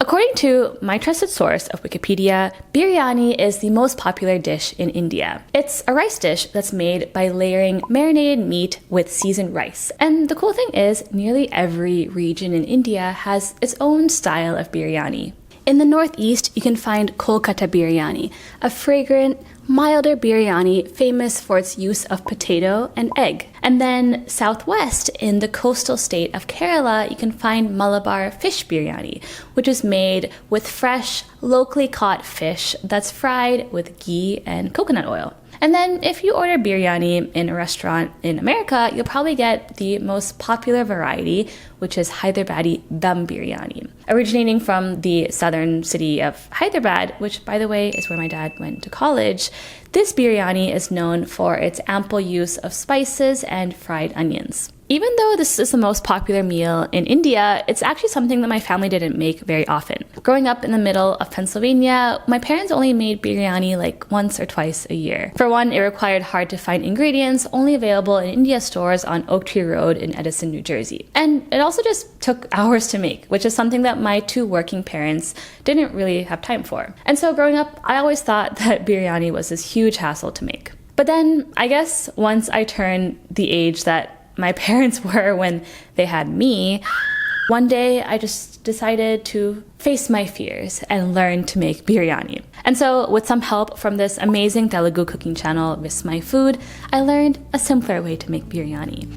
According to my trusted source of Wikipedia, biryani is the most popular dish in India. It's a rice dish that's made by layering marinated meat with seasoned rice. And the cool thing is, nearly every region in India has its own style of biryani. In the northeast, you can find Kolkata Biryani, a fragrant, milder biryani famous for its use of potato and egg. And then southwest, in the coastal state of Kerala, you can find Malabar fish biryani, which is made with fresh, locally caught fish that's fried with ghee and coconut oil. And then if you order biryani in a restaurant in America, you'll probably get the most popular variety, which is Hyderabadi Dum Biryani. Originating from the southern city of Hyderabad, which by the way is where my dad went to college, this biryani is known for its ample use of spices and fried onions. Even though this is the most popular meal in India, it's actually something that my family didn't make very often. Growing up in the middle of Pennsylvania, my parents only made biryani like once or twice a year. For one, it required hard-to-find ingredients only available in India stores on Oak Tree Road in Edison, New Jersey. And it also just took hours to make, which is something that my two working parents didn't really have time for. And so growing up, I always thought that biryani was this huge hassle to make. But then, I guess once I turned the age that my parents were when they had me, one day I just decided to face my fears and learn to make biryani. And so with some help from this amazing Telugu cooking channel, Miss My Food, I learned a simpler way to make biryani.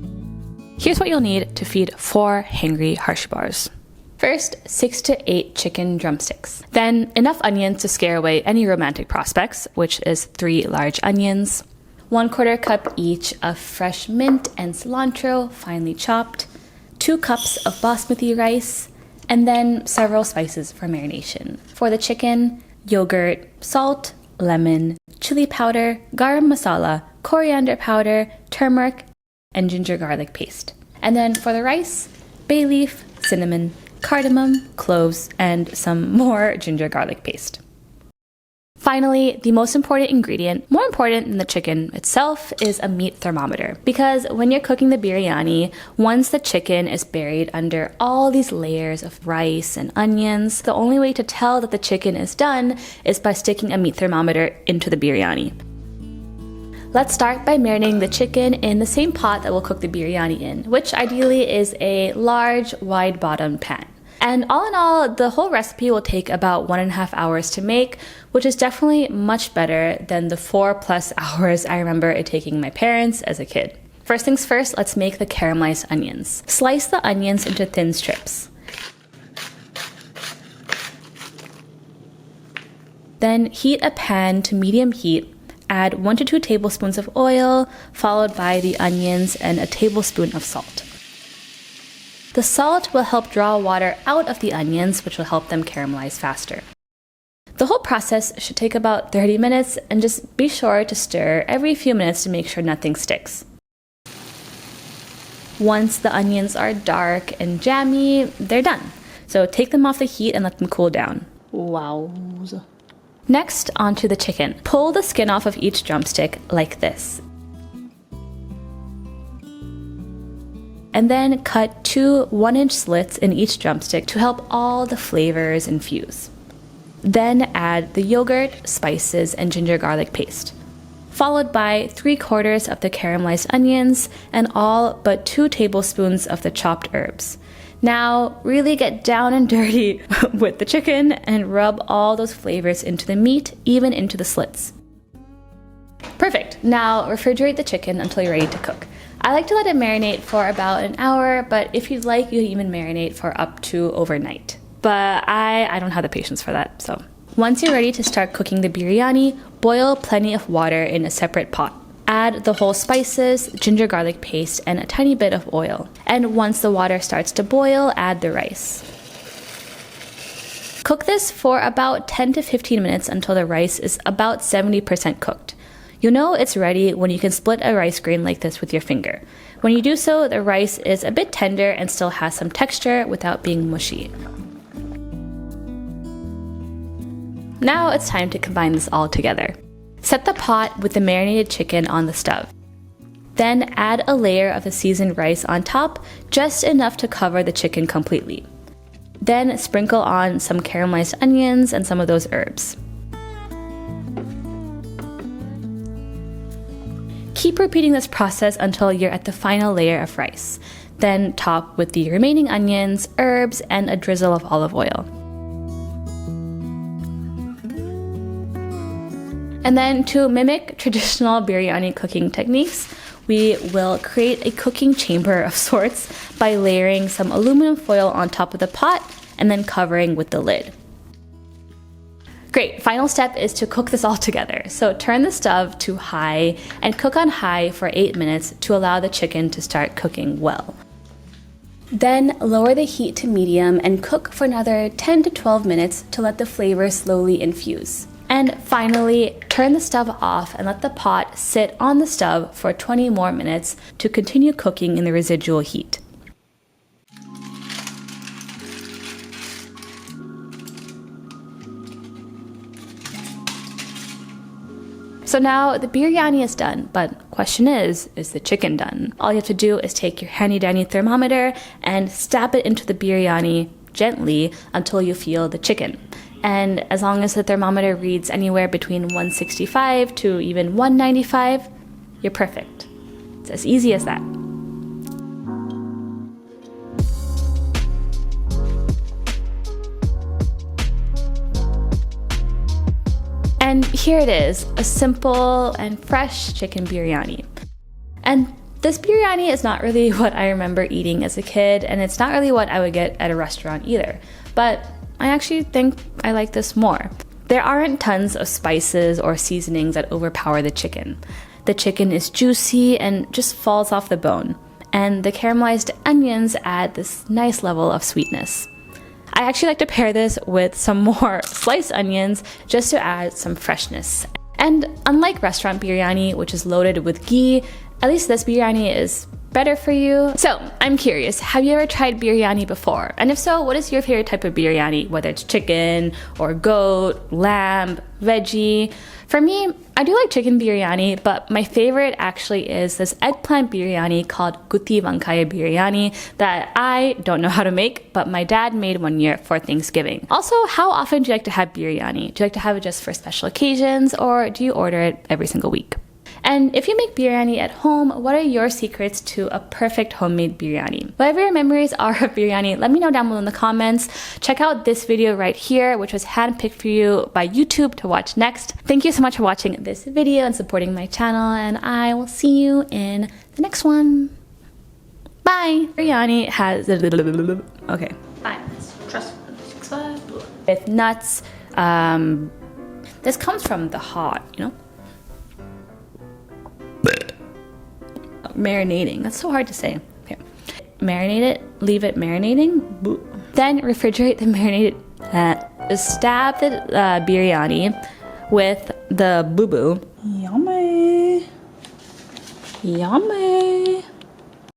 Here's what you'll need to feed 4 hangry harshibars. First, 6 to 8 chicken drumsticks. Then enough onions to scare away any romantic prospects, which is 3 large onions. 1/4 cup each of fresh mint and cilantro, finely chopped, 2 cups of basmati rice, and then several spices for marination. For the chicken, yogurt, salt, lemon, chili powder, garam masala, coriander powder, turmeric, and ginger garlic paste. And then for the rice, bay leaf, cinnamon, cardamom, cloves, and some more ginger garlic paste. Finally, the most important ingredient, more important than the chicken itself, is a meat thermometer. Because when you're cooking the biryani, once the chicken is buried under all these layers of rice and onions, the only way to tell that the chicken is done is by sticking a meat thermometer into the biryani. Let's start by marinating the chicken in the same pot that we'll cook the biryani in, which ideally is a large, wide-bottomed pan. And all in all, the whole recipe will take about 1.5 hours to make, which is definitely much better than the 4+ hours I remember it taking my parents as a kid. First things first, let's make the caramelized onions. Slice the onions into thin strips. Then heat a pan to medium heat. Add 1 to 2 tablespoons of oil, followed by the onions and a tablespoon of salt. The salt will help draw water out of the onions, which will help them caramelize faster. The whole process should take about 30 minutes, and just be sure to stir every few minutes to make sure nothing sticks. Once the onions are dark and jammy, they're done. So take them off the heat and let them cool down. Wow. Next, onto the chicken. Pull the skin off of each drumstick like this. And then cut 2 1-inch slits in each drumstick to help all the flavors infuse. Then add the yogurt, spices, and ginger garlic paste, followed by 3/4 of the caramelized onions and all but 2 tablespoons of the chopped herbs. Now, really get down and dirty with the chicken and rub all those flavors into the meat, even into the slits. Perfect. Now, refrigerate the chicken until you're ready to cook. I like to let it marinate for about an hour, but if you'd like, you can even marinate for up to overnight. But I don't have the patience for that, so. Once you're ready to start cooking the biryani, boil plenty of water in a separate pot. Add the whole spices, ginger garlic paste, and a tiny bit of oil. And once the water starts to boil, add the rice. Cook this for about 10 to 15 minutes until the rice is about 70% cooked. You'll know it's ready when you can split a rice grain like this with your finger. When you do so, the rice is a bit tender and still has some texture without being mushy. Now it's time to combine this all together. Set the pot with the marinated chicken on the stove. Then add a layer of the seasoned rice on top, just enough to cover the chicken completely. Then sprinkle on some caramelized onions and some of those herbs. Keep repeating this process until you're at the final layer of rice. Then top with the remaining onions, herbs, and a drizzle of olive oil. And then to mimic traditional biryani cooking techniques, we will create a cooking chamber of sorts by layering some aluminum foil on top of the pot and then covering with the lid. Great, final step is to cook this all together. So turn the stove to high and cook on high for 8 minutes to allow the chicken to start cooking well. Then lower the heat to medium and cook for another 10 to 12 minutes to let the flavor slowly infuse. And finally, turn the stove off and let the pot sit on the stove for 20 more minutes to continue cooking in the residual heat. So now the biryani is done, but question is the chicken done? All you have to do is take your handy dandy thermometer and stab it into the biryani gently until you feel the chicken. And as long as the thermometer reads anywhere between 165 to even 195, you're perfect. It's as easy as that. And here it is, a simple and fresh chicken biryani. And this biryani is not really what I remember eating as a kid, and it's not really what I would get at a restaurant either. But I actually think I like this more. There aren't tons of spices or seasonings that overpower the chicken. The chicken is juicy and just falls off the bone, and the caramelized onions add this nice level of sweetness. I actually like to pair this with some more sliced onions just to add some freshness. And unlike restaurant biryani, which is loaded with ghee, at least this biryani is better for you. So I'm curious, have you ever tried biryani before? And if so, what is your favorite type of biryani? Whether it's chicken or goat, lamb, veggie. For me, I do like chicken biryani, but my favorite actually is this eggplant biryani called Gutti Vankaya biryani that I don't know how to make, but my dad made one year for Thanksgiving. Also, how often do you like to have biryani? Do you like to have it just for special occasions, or do you order it every single week? And if you make biryani at home, what are your secrets to a perfect homemade biryani? Whatever your memories are of biryani, let me know down below in the comments. Check out this video right here, which was handpicked for you by YouTube to watch next. Thank you so much for watching this video and supporting my channel, and I will see you in the next one. Bye! Biryani has... Okay. Bye. Trust with nuts. This comes from the heart, you know? Marinating. That's so hard to say. Okay. Marinate it, leave it marinating. Then refrigerate the marinated. Stab the biryani with the boo-boo. Yummy. Yummy.